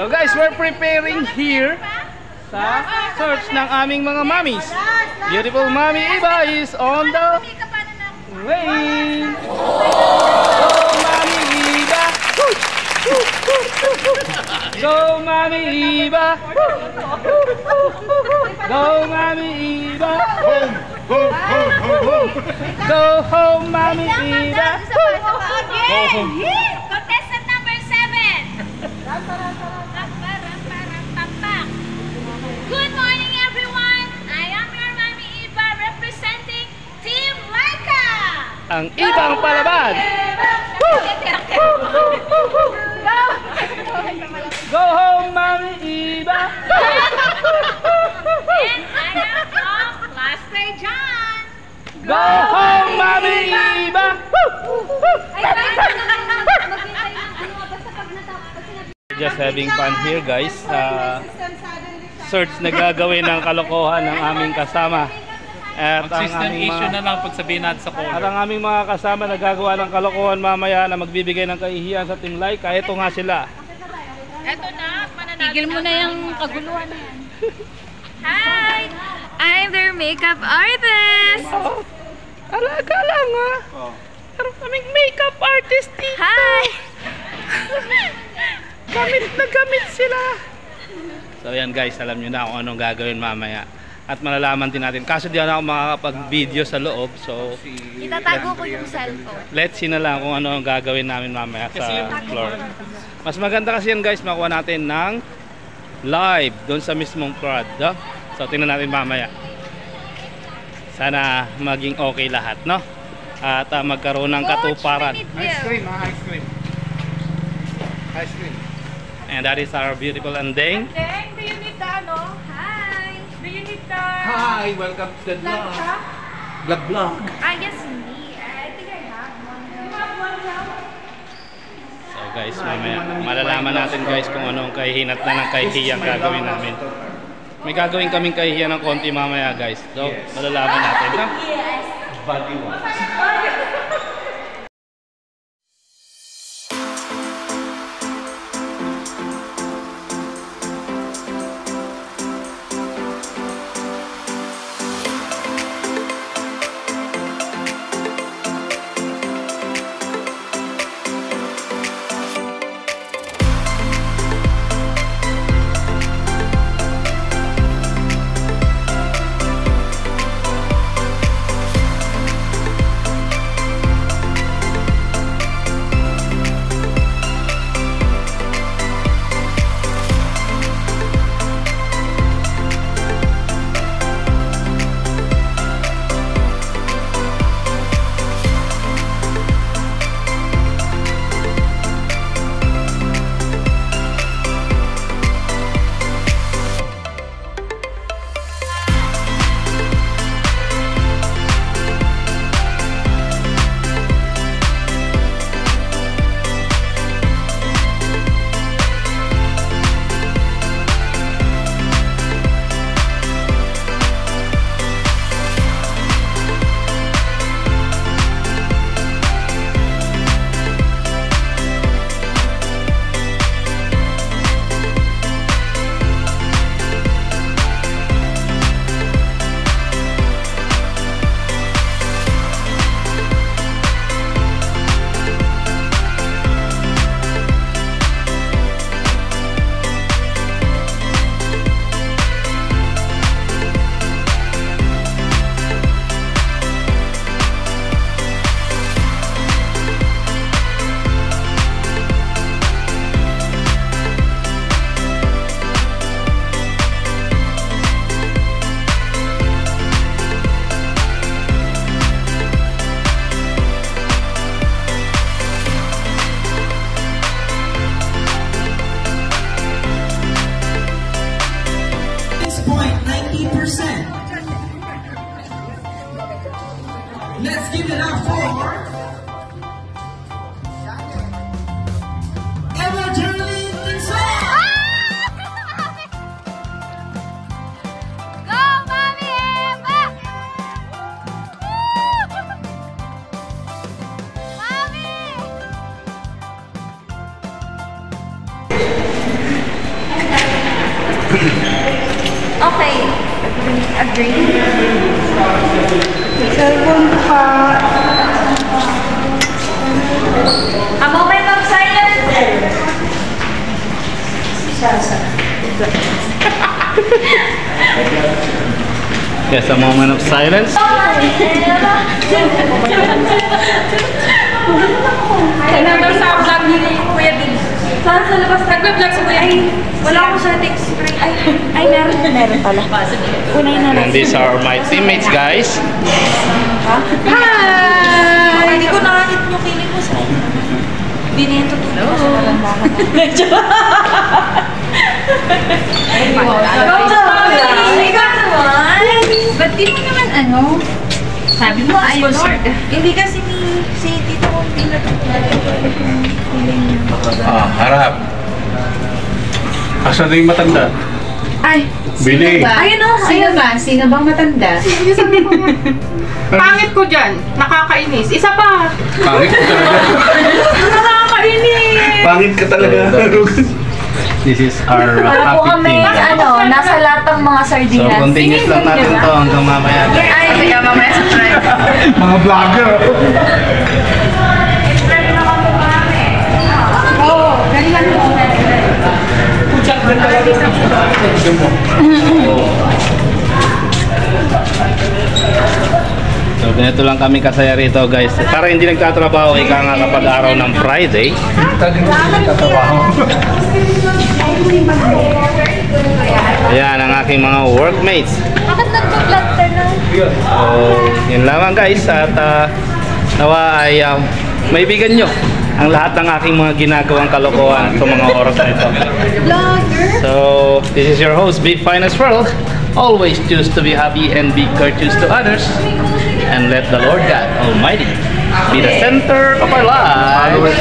So guys, we're preparing here sa search ng aming mga mommies. Beautiful Mommy Eva is on the way. Go Mommy Eva. Go Mommy Eva. Go Mommy Eva. Go home Mommy Eva. Go home. Contestant number 7. Good morning everyone. I am your Mommy Eva representing Team Laika. Ang ibang palaban. Go home Mommy Eva. And I am from Class Play John. Go home Mommy Eva. Just having fun here guys. Search na gagawin ng kalokohan ng aming kasama. At Mag-system issue na lang pag sabihin natin sa caller. At ang aming mga kasama nagagawa ng kalokohan mamaya na magbibigay ng kahihiyan sa Team Laika. Ito nga sila. Eto na, tigil mo na yung kaguluhan na yan. Hi! I'm their makeup artist! Oh, alaga lang ha. Meron kaming makeup artist dito. Hi! Gamit na gamit sila. So yan guys, alam nyo na kung anong gagawin mamaya. At malalaman din natin. Kaso di na ako makakapag-video sa loob. So Itatago ko yung cellphone. let's see na lang kung ano ang gagawin namin mamaya sa floor. Mas maganda kasi yan guys, makuha natin ng live doon sa mismong crowd. No? So tingnan natin mamaya. Sana maging okay lahat, no? At magkaroon ng katuparan. Ice cream, ice cream. Ice cream. And that is our beautiful Andeng. Andeng, do you need the ano? Hi! Do you need the... Hi, welcome to the vlog. Vlog. I guess me. I think I have one. You have one now? So guys, mamaya malalaman natin guys kung anong kahihinat na ng kahihiyang gagawin namin. May gagawin kaming kahihiyan ng konti mamaya guys. So malalaman natin. No? Yes. Body wash. Let's give it up for Evangeline Inside! Go, Mommy Eva! Mommy! Okay. Agree. Cellphone pa. A moment of silence. Yes, a moment of silence. Nag-vlog sa vlog ni Kuya Big. Saan sa labas? Nag-vlog sa Kuya Big. Wala ko sa text. Ay, meron pala. Unay na And these are my teammates, guys. Hi! Hindi ko nakakit yung kilig mo sa hindi na yung tutulog ko sa malandakan. Medyo. Ikaw naman. Ba't di mo naman sabi mo ay Lord. Hindi kasi si Tito kong Harap. Asa na yung matanda? Ay, Bili. ayun o, ayun ba? Sino bang matanda? Pangit ko dyan. Nakakainis. Isa pa. Pangit ka talaga. Nakakainis. Pangit ka talaga. This is our happy team. Nasa latang mga So, sardinas. continuous lang natin to hanggang mamaya. Ay, kaya mamaya sa try. Mga vlogger. Galingan mo. So, ganito lang kami kasaya rito, guys. Para hindi nagtatrabaho, ika nga kapag araw ng Friday. Ayan, ang aking mga workmates. Bakit nagpa-vlog ka na? So, yun lamang, guys. At nawa ay maibigan nyo ang lahat ng aking mga ginagawang kalokohan sa mga oras na ito. So, this is your host, Big Finest World. Always choose to be happy and be courteous to others. And let the Lord God Almighty be the center of our lives.